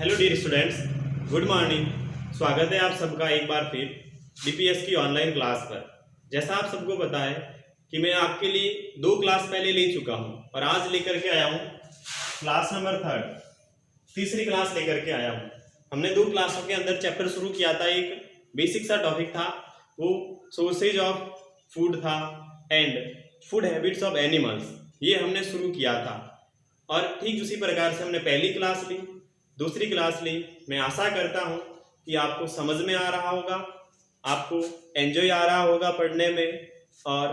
Hello dear students, good morning. स्वागत है आप सबका एक बार फिर डीपीएस की ऑनलाइन क्लास पर। जैसा आप सबको पता है कि मैं आपके लिए 2 क्लास पहले ले चुका हूं और आज लेकर के आया हूं क्लास नंबर 3, तीसरी क्लास लेकर के आया हूं। हमने 2 क्लासों के अंदर चैप्टर शुरू किया था। एक बेसिक सा टॉपिक था, वो सोर्सेज ऑफ फूड था and food habits of animals, ये हमने शुरू किया था। और ठीक उसी प्रकार से हमने पहली क्लास ली, दूसरी क्लास ली। मैं आशा करता हूं कि आपको समझ में आ रहा होगा, आपको एंजॉय आ रहा होगा पढ़ने में और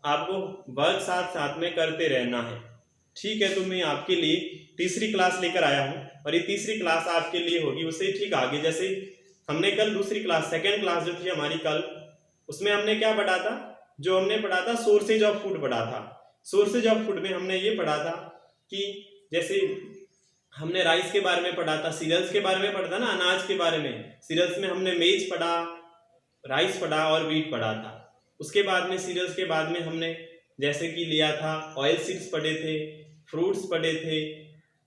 आपको वर्क साथ साथ में करते रहना है। ठीक है, तो मैं आपके लिए तीसरी क्लास लेकर आया हूं और ये तीसरी क्लास आपके लिए होगी उससे ठीक आगे। जैसे हमने कल दूसरी क्लास, सेकेंड क्लास जो थी हमारी कल, उसमें हमने क्या पढ़ा था? जो हमने पढ़ा था सोर्सेज ऑफ फूड पढ़ा था। सोर्सेज ऑफ फूड में हमने ये पढ़ा था कि जैसे हमने राइस के बारे में पढ़ा था, सीरियल्स के बारे में पढ़ा था ना, अनाज के बारे में। सीरियल्स में हमने मेज पढ़ा, राइस पढ़ा और व्हीट पढ़ा था। उसके बाद में सीरियल्स के बाद में हमने जैसे कि लिया था ऑयल सीड्स पढ़े थे, फ्रूट्स पढ़े थे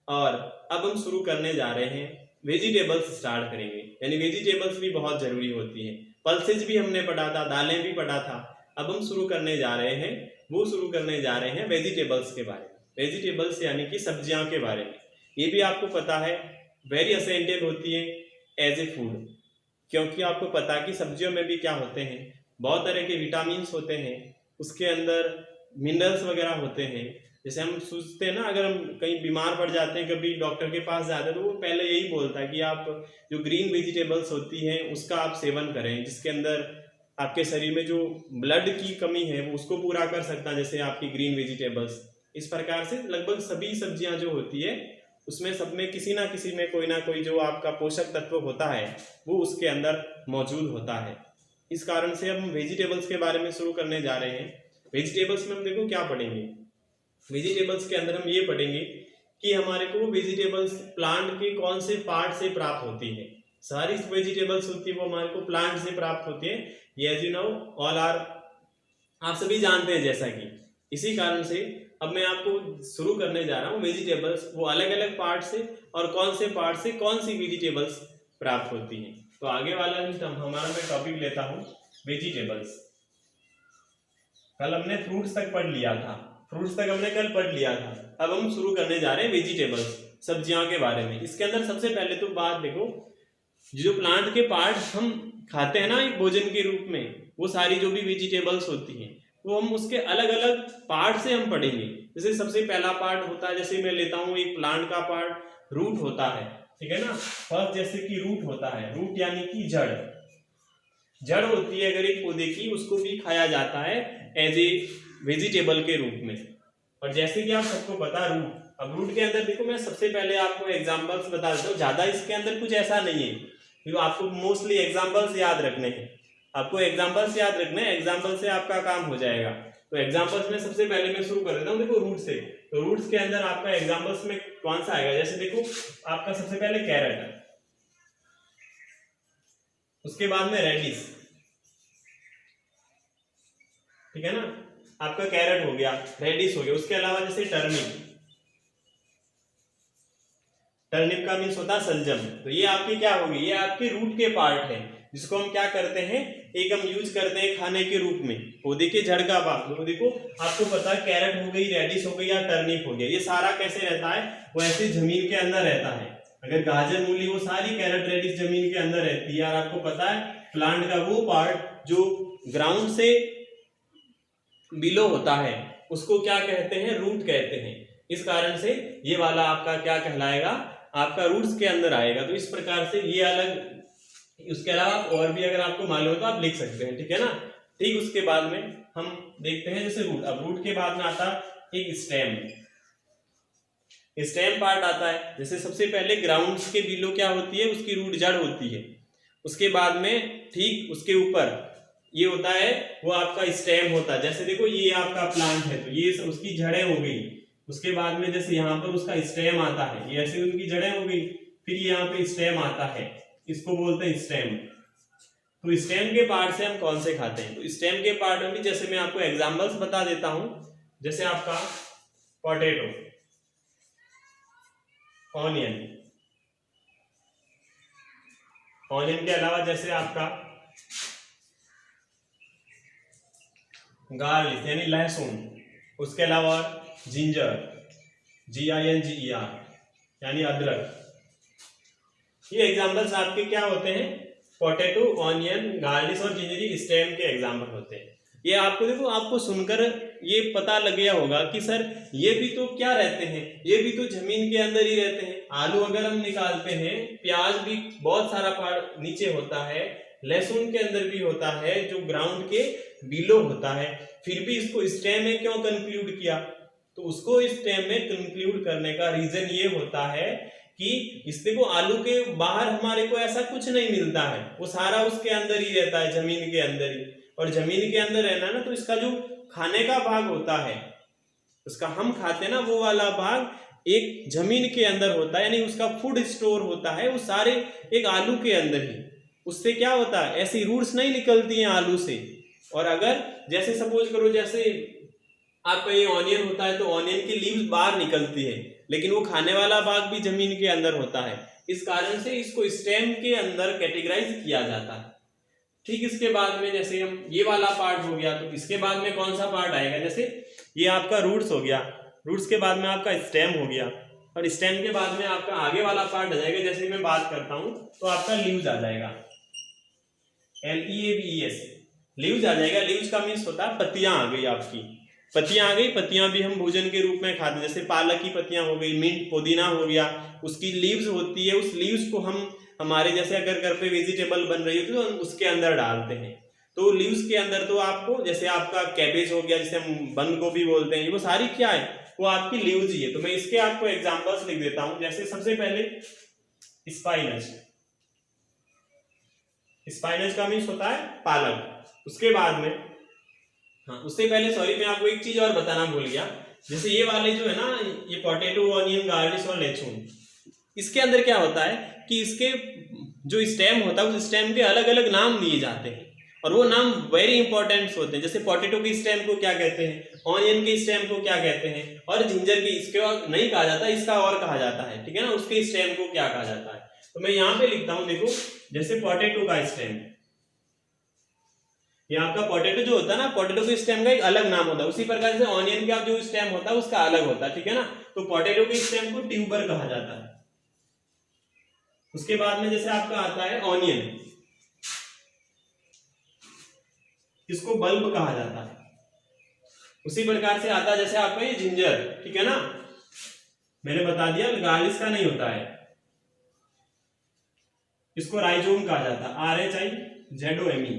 और अब हम शुरू करने जा रहे हैं वेजिटेबल्स स्टार्ट करेंगे। यानी वेजिटेबल्स भी बहुत जरूरी होती हैं। पल्सेज भी हमने पढ़ा था, दालें भी पढ़ा था। अब हम शुरू करने जा रहे हैं, वो शुरू करने जा रहे हैं वेजिटेबल्स के बारे में। वेजिटेबल्स यानी कि सब्जियां के बारे में। ये भी आपको पता है वेरी असेंशियल होती है एज ए फूड, क्योंकि आपको पता है कि सब्जियों में भी क्या होते हैं, बहुत तरह के विटामिन्स होते हैं, उसके अंदर मिनरल्स वगैरह होते हैं। जैसे हम सोचते हैं ना, अगर हम कहीं बीमार पड़ जाते हैं, कभी डॉक्टर के पास जाते हैं, तो वो पहले यही बोलता है कि आप जो ग्रीन वेजिटेबल्स होती हैं उसका आप सेवन करें, जिसके अंदर आपके शरीर में जो ब्लड की कमी है वो उसको पूरा कर सकता है, जैसे आपकी ग्रीन वेजिटेबल्स। इस प्रकार से लगभग सभी सब्जियां जो होती है उसमें सब में किसी ना किसी में कोई ना कोई जो आपका पोषक तत्व होता है वो उसके अंदर मौजूद होता है। इस कारण से अब हम वेजिटेबल्स के बारे में शुरू करने जा रहे हैं। वेजिटेबल्स में हम देखो क्या पढ़ेंगे। वेजिटेबल्स के अंदर हम ये पढ़ेंगे कि हमारे को वेजिटेबल्स प्लांट के कौन से पार्ट से प्राप्त होती है। सारी वेजिटेबल्स होती है वो हमारे को प्लांट से प्राप्त होती है। ये as you know all are, आप सभी जानते हैं जैसा कि। इसी कारण से अब मैं आपको शुरू करने जा रहा हूँ वेजिटेबल्स, वो अलग अलग पार्ट से और कौन से पार्ट से कौन सी वेजिटेबल्स प्राप्त होती हैं। तो आगे वाला हमारा मैं टॉपिक लेता हूँ वेजिटेबल्स। कल हमने फ्रूट्स तक पढ़ लिया था, फ्रूट्स तक हमने कल पढ़ लिया था। अब हम शुरू करने जा रहे हैं वेजिटेबल्स, सब्जियों के बारे में। इसके अंदर सबसे पहले तो बात देखो, जो प्लांट के पार्ट हम खाते हैं ना एक भोजन के रूप में, वो सारी जो भी वेजिटेबल्स होती हैं वो हम उसके अलग अलग पार्ट से हम पढ़ेंगे। जैसे सबसे पहला पार्ट होता है, जैसे मैं लेता हूँ एक प्लांट का पार्ट, रूट होता है, ठीक है ना। फर्स्ट जैसे कि रूट होता है, रूट यानी कि जड़। जड़ होती है अगर एक पौधे की, उसको भी खाया जाता है एज ए वेजिटेबल के रूप में। और जैसे कि आप सबको पता रूट, अब रूट के अंदर देखो मैं सबसे पहले आपको एग्जाम्पल्स बता देता हूँ। ज्यादा इसके अंदर कुछ ऐसा नहीं है, क्योंकि आपको मोस्टली एग्जाम्पल्स याद रखने हैं। आपको एग्जाम्पल्स याद रखने हैं, एग्जाम्पल से आपका काम हो जाएगा। तो एग्जाम्पल्स में सबसे पहले मैं शुरू कर देता हूँ देखो रूट से। तो रूट्स के अंदर आपका एग्जाम्पल्स में कौन सा आएगा? जैसे देखो आपका सबसे पहले कैरेट है, उसके बाद में रेडिश, ठीक है ना। आपका कैरेट हो गया, रेडिश हो गया। उसके अलावा जैसे टर्निप, टर्निप का मीन्स होता है सलजम। तो ये आपकी क्या होगी? ये आपके रूट के पार्ट है, जिसको हम क्या करते हैं, एक हम यूज करते हैं खाने के रूप में। पौधे के जड़ का भाग। तो देखो आपको पता है कैरेट हो गई, रेडिश हो गई या टर्निप हो गया, ये सारा कैसे रहता है? वो ऐसे जमीन के अंदर रहता है। अगर गाजर, मूली, वो सारी कैरेट, रेडिश जमीन के अंदर रहती है। और आपको पता है प्लांट का वो पार्ट जो ग्राउंड से बिलो होता है उसको क्या कहते हैं? रूट कहते हैं। इस कारण से ये वाला आपका क्या कहलाएगा? आपका रूट्स के अंदर आएगा। तो इस प्रकार से ये अलग। उसके अलावा और भी अगर आपको मालूम हो तो आप लिख सकते हैं, ठीक है ना। ठीक, उसके बाद में हम देखते हैं जैसे रूट। अब रूट के बाद में आता एक स्टेम, स्टेम पार्ट आता है। जैसे सबसे पहले ग्राउंड के बिलो क्या होती है? उसकी रूट जड़ होती है। उसके बाद में ठीक उसके ऊपर ये होता है, वो आपका स्टेम होता है। जैसे देखो ये आपका प्लांट है तो ये उसकी जड़ें हो गई। उसके बाद में जैसे यहाँ पर उसका स्टेम आता है, ये ऐसे उनकी जड़ें हो गई। फिर यहाँ पे स्टेम आता है, इसको बोलते हैं स्टेम। तो स्टेम के पार्ट से हम कौन से खाते हैं? तो स्टेम के पार्ट में भी जैसे मैं आपको एग्जांपल्स बता देता हूं। जैसे आपका पोटैटो, ऑनियन, ऑनियन के अलावा जैसे आपका गार्लिक यानी लहसुन, उसके अलावा जिंजर, GINGER यानी अदरक। ये एग्जाम्पल्स आपके क्या होते हैं, पोटैटो, ऑनियन, गार्लिक और जिंजरी स्टेम के एग्जाम्पल होते हैं। ये आपको देखो, आपको सुनकर ये पता लग गया होगा कि सर ये भी तो क्या रहते हैं, ये भी तो जमीन के अंदर ही रहते हैं। आलू अगर हम निकालते हैं, प्याज भी बहुत सारा पार्ट नीचे होता है, लहसुन के अंदर भी होता है जो ग्राउंड के बिलो होता है, फिर भी इसको स्टेम में क्यों कंक्लूड किया? तो उसको स्टेम में कंक्लूड करने का रीजन ये होता है कि इस देखो आलू के बाहर हमारे को ऐसा कुछ नहीं मिलता है, वो सारा उसके अंदर ही रहता है, जमीन के अंदर ही। और जमीन के अंदर रहना ना, तो इसका जो खाने का भाग होता है, उसका हम खाते ना, वो वाला भाग एक जमीन के अंदर होता है, यानी उसका फूड स्टोर होता है वो सारे एक आलू के अंदर ही। उससे क्या होता है, ऐसी रूट्स नहीं निकलती हैं आलू से। और अगर जैसे सपोज करो, जैसे आपका ये ऑनियन होता है तो ऑनियन की लीव्स बाहर निकलती है, लेकिन वो खाने वाला भाग भी जमीन के अंदर होता है। इस कारण से इसको स्टेम के अंदर कैटेगराइज किया जाता है। ठीक, इसके बाद में जैसे हम ये वाला पार्ट हो गया, तो इसके बाद में कौन सा पार्ट आएगा, जैसे ये आपका रूट्स हो गया, रूट्स के बाद में आपका स्टेम हो गया, और स्टेम के बाद में आपका आगे वाला पार्ट आ जाएगा। जैसे मैं बात करता हूं तो आपका लीव्स आ जाएगा, LEAVES, लीव्स आ जाएगा। लीव्स का मीन्स होता है पत्तियां आ गई आपकी, पत्तियां आ गई। पत्तियां भी हम भोजन के रूप में खाते हैं, जैसे पालक की पत्तियां हो गई, मिंट, पुदीना हो गया, उसकी लीव्स होती है। उस लीव्स को हम हमारे जैसे अगर घर पे वेजिटेबल बन रही होती है तो उसके अंदर डालते हैं। तो लीव्स के अंदर तो आपको जैसे आपका कैबेज हो गया, जिसे हम बंद गोभी बोलते हैं, वो सारी क्या है, वो आपकी लीव्स ही है। तो मैं इसके आपको एग्जांपल्स लिख देता हूं। जैसे सबसे पहले स्पाइनच, स्पाइनच का मीन्स होता है पालक। उसके बाद में उससे पहले सॉरी, मैं आपको एक चीज और बताना भूल गया। जैसे ये वाले जो है ना, ये पोटैटो, ऑनियन, गार्लिक और लहसुन, इसके अंदर क्या होता है कि इसके जो स्टेम होता है उस स्टेम के अलग अलग नाम दिए जाते हैं, और वो नाम वेरी इंपॉर्टेंट होते हैं। जैसे पोटैटो के स्टेम को क्या कहते हैं, ऑनियन के स्टेम को क्या कहते हैं, और जिंजर की इसके और नहीं कहा जाता, इसका और कहा जाता है, ठीक है ना, उसके स्टेम को क्या कहा जाता है। तो मैं यहाँ पे लिखता हूं, देखो जैसे पोटैटो का स्टेम, ये आपका पोटैटो जो होता है ना, पोटैटो के स्टेम का एक अलग नाम होता है। उसी प्रकार से ऑनियन का जो स्टेम होता है उसका अलग होता है, ठीक है ना। तो पोटैटो के स्टेम को ट्यूबर कहा जाता है। उसके बाद में जैसे आपका आता है ऑनियन, इसको बल्ब कहा जाता है। उसी प्रकार से आता है जैसे आपका ये जिंजर, ठीक है ना, मैंने बता दिया। गार्लिक का नहीं होता है, इसको राइजोम कहा जाता है, RHIZOME।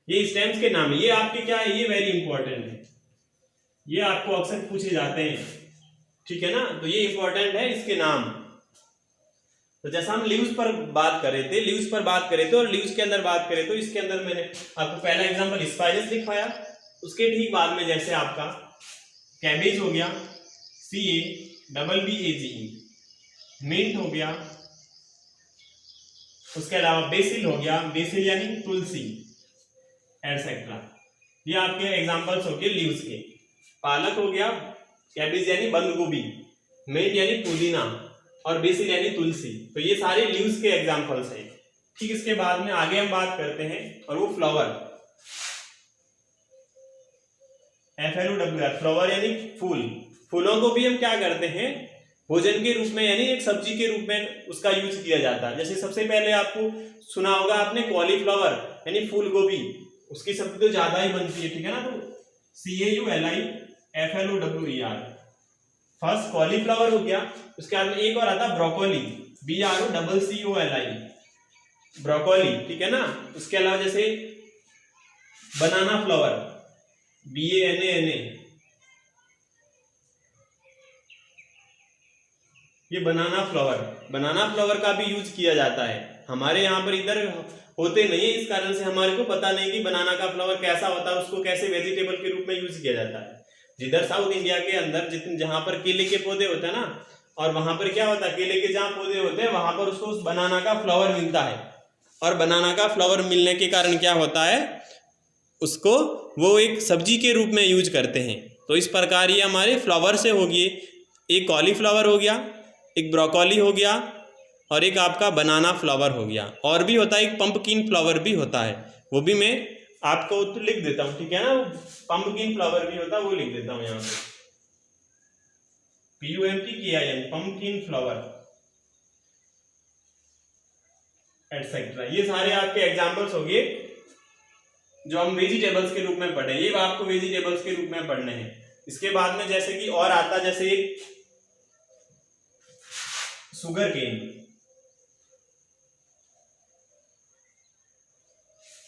ये स्टेम्स के नाम है। ये आपके क्या है, ये वेरी इंपॉर्टेंट है, ये आपको अक्सर पूछे जाते हैं, ठीक है ना। तो ये इंपॉर्टेंट है इसके नाम। तो जैसा हम लीव्स पर बात कर रहे थे, लीव्स पर बात करें तो, और लीव्स के अंदर बात करें तो इसके अंदर मैंने आपको पहला एग्जांपल स्पाइनच लिखवाया। उसके ठीक बाद में जैसे आपका कैबेज हो गया, CABBAGE, मिंट हो गया, उसके अलावा बेसिल हो गया, बेसिल यानी तुलसी, एटसेट्रा। ये आपके एग्जांपल्स हो गए लीव्स के। पालक हो गया, कैबेज यानी बंद गोभी, मिंट यानी पुदीना, और बेसिल यानी तुलसी। तो ये सारे लीव्स के एग्जांपल्स हैं। ठीक, इसके बाद में आगे हम बात करते हैं, और वो फ्लावर, FLOWER, फ्लावर यानी फूल। फूलों को भी हम क्या करते हैं, भोजन के रूप में यानी एक सब्जी के रूप में उसका यूज किया जाता है। जैसे सबसे पहले आपको सुना होगा आपने कॉलीफ्लावर यानी फूल गोभी, उसकी सब्जी तो ज्यादा ही बनती है, ठीक है ना। तो CAULIFLOWER, फर्स्ट कॉलीफ्लावर हो गया। उसके बाद में एक और आता ब्रोकोली, BROCCOLI, ब्रोकोली, ठीक है ना। उसके अलावा जैसे बनाना फ्लावर, BANANA, ये बनाना फ्लावर का भी यूज किया जाता है। हमारे यहाँ पर इधर होते नहीं है, इस कारण से हमारे को पता नहीं कि बनाना का फ्लावर कैसा होता है, उसको कैसे वेजिटेबल के रूप में यूज किया जाता है। जिधर साउथ इंडिया के अंदर जहां पर केले के पौधे होते हैं ना, और वहां पर क्या होता है, केले के जहां पौधे होते हैं वहां पर उसको उस बनाना का फ्लावर मिलता है, और बनाना का फ्लावर मिलने के कारण क्या होता है, उसको वो एक सब्जी के रूप में यूज करते हैं। तो इस प्रकार ये हमारे फ्लावर से हो गए, एक कॉलीफ्लावर हो गया, एक ब्रोकोली हो गया, और एक आपका बनाना फ्लावर हो गया, और भी होता है एक पंपकिन फ्लावर भी होता है, वो भी मैं आपको तो लिख देता हूँ, ठीक है ना। पंपकिन फ्लावर भी होता है, वो लिख देता हूँ यहाँ पे, PUMPKIN, पंपकिन फ्लावर एटसेट्रा। ये सारे आपके एग्जाम्पल्स हो गए जो हम वेजिटेबल्स के रूप में पढ़े, ये आपको वेजिटेबल्स के रूप में पढ़ने हैं। इसके बाद में जैसे कि और आता, जैसे एक शुगर केन।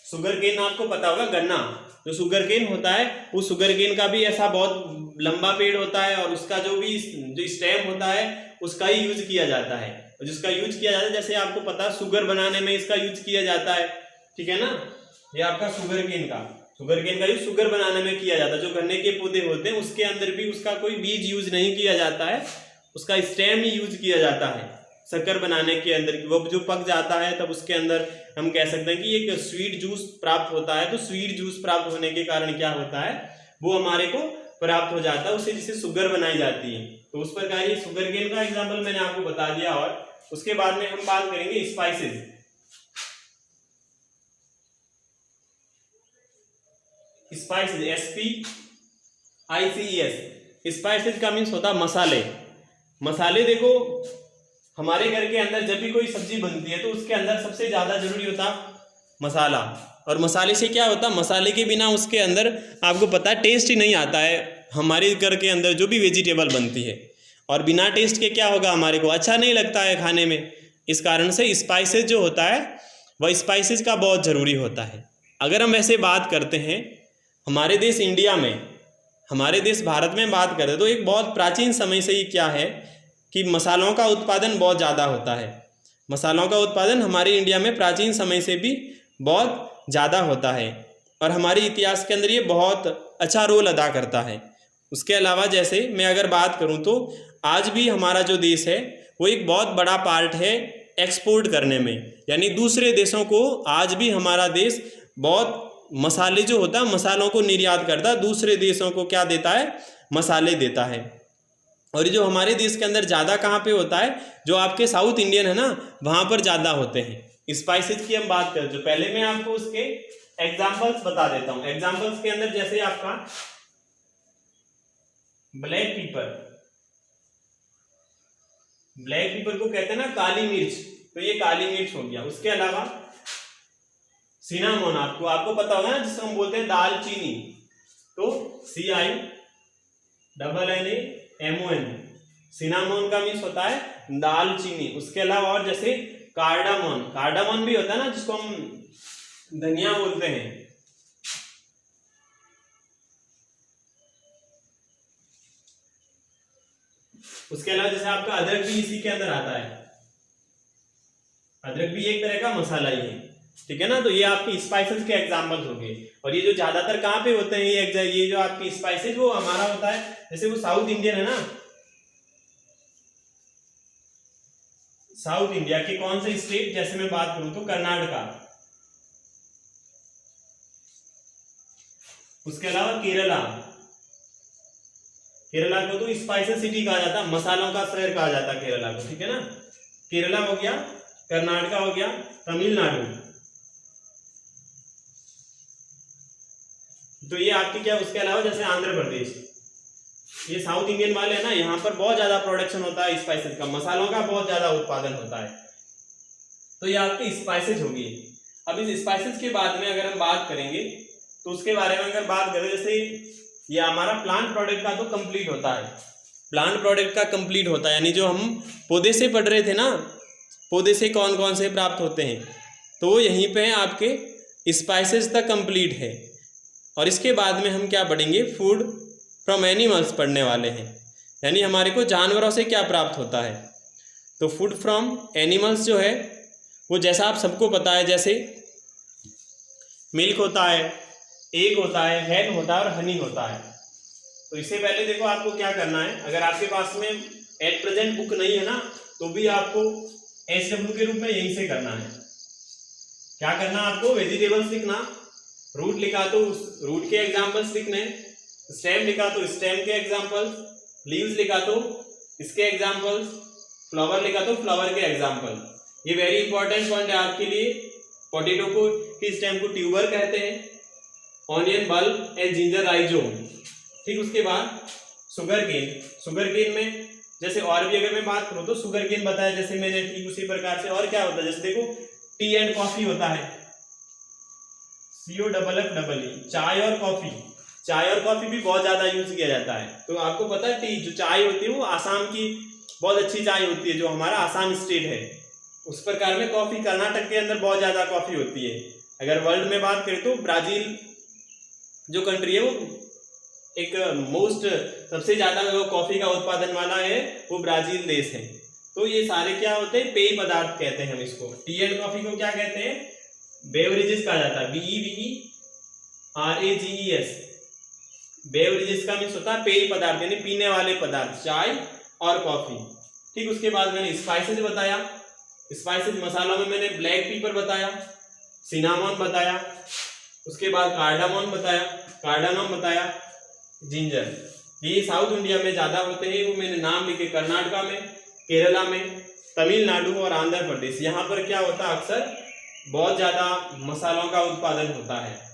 शुगर केन आपको पता होगा, गन्ना, जो शुगर केन होता है वो शुगर केन का भी ऐसा बहुत लंबा पेड़ होता है, और उसका जो स्टेम होता है उसका ही यूज किया जाता है, और जिसका यूज किया जाता है, जैसे आपको पता है शुगर बनाने में इसका यूज किया जाता है, ठीक है ना। ये आपका शुगर केन का यूज शुगर बनाने में किया जाता है। जो गन्ने के पौधे होते हैं उसके अंदर भी उसका कोई बीज यूज नहीं किया जाता है, उसका स्टेम ही यूज किया जाता है शक्कर बनाने के अंदर। वो जो पक जाता है तब उसके अंदर हम कह सकते हैं कि एक स्वीट जूस प्राप्त होता है। तो स्वीट जूस प्राप्त होने के कारण क्या होता है, वो हमारे को प्राप्त हो जाता है, उससे जिससे शुगर बनाई जाती है। तो उस प्रकार ये शुगर केन का एग्जाम्पल मैंने आपको बता दिया। और उसके बाद में हम बात करेंगे स्पाइसेस। SPICES, स्पाइसेस का मीन्स होता है मसाले। मसाले देखो, हमारे घर के अंदर जब भी कोई सब्जी बनती है तो उसके अंदर सबसे ज्यादा जरूरी होता मसाला। और मसाले से क्या होता है, मसाले के बिना उसके अंदर आपको पता है टेस्ट ही नहीं आता है। हमारे घर के अंदर जो भी वेजिटेबल बनती है, और बिना टेस्ट के क्या होगा, हमारे को अच्छा नहीं लगता है खाने में। इस कारण से स्पाइसेस जो होता है वह स्पाइसेस का बहुत ज़रूरी होता है। अगर हम ऐसे बात करते हैं हमारे देश इंडिया में, हमारे देश भारत में बात करें तो एक बहुत प्राचीन समय से ही क्या है कि मसालों का उत्पादन बहुत ज़्यादा होता है। मसालों का उत्पादन हमारे इंडिया में प्राचीन समय से भी बहुत ज़्यादा होता है, और हमारे इतिहास के अंदर ये बहुत अच्छा रोल अदा करता है। उसके अलावा जैसे मैं अगर बात करूं तो आज भी हमारा जो देश है वो एक बहुत बड़ा पार्ट है एक्सपोर्ट करने में, यानी दूसरे देशों को आज भी हमारा देश बहुत मसाले जो होता है मसालों को निर्यात करता है, दूसरे देशों को क्या देता है, मसाले देता है। और ये जो हमारे देश के अंदर ज़्यादा कहाँ पे होता है, जो आपके साउथ इंडियन है ना, वहाँ पर ज़्यादा होते हैं। स्पाइसेस की हम बात करें, जो पहले मैं आपको उसके एग्जाम्पल्स बता देता हूँ। एग्जाम्पल्स के अंदर जैसे आपका ब्लैक पीपर को कहते हैं ना काली मिर्च, तो ये काली मिर्च हो गया। उसके अलावा सिनामोन, आपको पता होगा ना, जिसको हम बोलते हैं दालचीनी, तो CINNAMON, सिनामोन का मीन्स होता है दालचीनी। उसके अलावा और जैसे कार्डामोन भी होता है ना, जिसको हम धनिया बोलते हैं। उसके अलावा जैसे आपका अदरक भी इसी के अंदर आता है, अदरक भी एक तरह का मसाला ही है, ठीक है ना। तो ये आपके स्पाइसेस के एग्जांपल्स हो गए। और ये जो ज्यादातर कहाँ पे होते हैं ये जो आपकी स्पाइसेस, वो हमारा होता है, जैसे वो साउथ इंडियन है ना, साउथ इंडिया के कौन से स्टेट, जैसे मैं बात करूं तो कर्नाटका, उसके अलावा केरला को तो स्पाइसेस सिटी कहा जाता है, मसालों का शहर कहा जाता है केरला को, ठीक है ना। केरला हो गया, कर्नाटका हो गया, तमिलनाडु, तो ये आपके क्या। उसके अलावा जैसे आंध्र प्रदेश, ये साउथ इंडियन वाले हैं ना, यहाँ पर बहुत ज्यादा प्रोडक्शन होता है स्पाइसेस का, मसालों का बहुत ज्यादा उत्पादन होता है। तो ये आपके स्पाइसेस होगी। अब इस स्पाइसेस के बाद में अगर हम बात करेंगे तो उसके बारे में अगर बात करें, जैसे ये हमारा प्लांट प्रोडक्ट का तो कंप्लीट होता है, प्लांट प्रोडक्ट का कंप्लीट होता है, यानी जो हम पौधे से पढ़ रहे थे ना, पौधे से कौन कौन से प्राप्त होते हैं, तो वो यहीं पे है आपके स्पाइसेस तक कंप्लीट है। और इसके बाद में हम क्या पढ़ेंगे, फूड फ्रॉम एनिमल्स पढ़ने वाले हैं, यानी हमारे को जानवरों से क्या प्राप्त होता है। तो फूड फ्रॉम एनिमल्स जो है वो जैसा आप सबको पता है, जैसे मिल्क होता है, एग होता है, हैन होता है और हनी होता है। तो इससे पहले देखो आपको क्या करना है, अगर आपके पास में एट प्रेजेंट बुक नहीं है ना, तो भी आपको SW के रूप में यहीं से करना है। क्या करना, आपको वेजिटेबल्स लिखना, रूट लिखा तो रूट के एग्जाम्पल्स लिखने, स्टेम लिखा तो स्टेम के एग्जाम्पल्स, लीव्स लिखा तो इसके एग्जाम्पल्स, फ्लावर लिखा तो फ्लावर के एग्जाम्पल। ये वेरी इंपॉर्टेंट पॉइंट है आपके लिए। पोटैटो को किस स्टेम को ट्यूबर कहते हैं, onion bulb and ginger rhizome. ठीक, उसके बाद शुगर केन। शुगर केन में जैसे और भी अगर मैं बात करूं तो शुगर केन बताया जैसे मैंने, ठीक उसी प्रकार से और क्या होता है, जैसे देखो टी एंड कॉफी होता है, COFFEE, चाय और कॉफी। चाय और कॉफी भी बहुत ज्यादा यूज किया जाता है। तो आपको पता है टी जो चाय होती है वो आसाम की बहुत अच्छी चाय होती है, जो हमारा आसाम स्टेट है। उस प्रकार में कॉफी कर्नाटक के अंदर बहुत ज्यादा कॉफी होती है। अगर वर्ल्ड में बात करें तो ब्राजील जो कंट्री है वो एक मोस्ट सबसे ज्यादा जो कॉफी का उत्पादन वाला है वो ब्राजील देश है। तो ये सारे क्या होते हैं, पेय पदार्थ कहते हैं हम इसको। टी एंड कॉफी को क्या कहते हैं, बेवरेजेस कहा जाता है, BEVERAGES। बेवरेजेस का मीन्स होता है पेय पदार्थ, यानी पीने वाले पदार्थ, चाय और कॉफी। ठीक, उसके बाद मैंने स्पाइसेस बताया। स्पाइसेस मसालों में मैंने ब्लैक पेपर बताया, सिनामन बताया, उसके बाद कार्डामोन बताया, जिंजर। ये साउथ इंडिया में ज्यादा होते हैं, वो मैंने नाम लिखे, कर्नाटका में, केरला में, तमिलनाडु और आंध्र प्रदेश। यहाँ पर क्या होता है, अक्सर बहुत ज्यादा मसालों का उत्पादन होता है।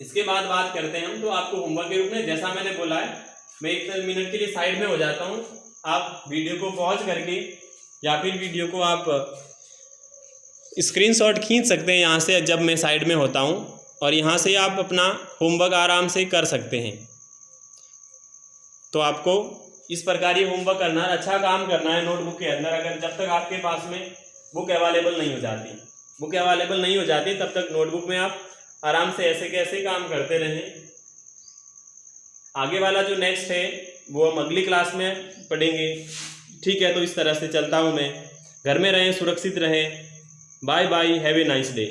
इसके बाद बात करते हैं हम, तो आपको होमवर्क के रूप में जैसा मैंने बोला है, मैं 1 मिनट के लिए साइड में हो जाता हूँ। आप वीडियो को पॉज करके या फिर वीडियो को आप स्क्रीनशॉट खींच सकते हैं यहाँ से जब मैं साइड में होता हूँ, और यहाँ से आप अपना होमवर्क आराम से कर सकते हैं। तो आपको इस प्रकार ये होमवर्क करना है, अच्छा काम करना है नोटबुक के अंदर। अगर जब तक आपके पास में बुक अवेलेबल नहीं हो जाती तब तक नोटबुक में आप आराम से ऐसे कैसे काम करते रहें। आगे वाला जो नेक्स्ट है वो हम अगली क्लास में पढ़ेंगे। ठीक है, तो इस तरह से चलता हूँ मैं। घर में रहें, सुरक्षित रहें। Bye bye, have a nice day.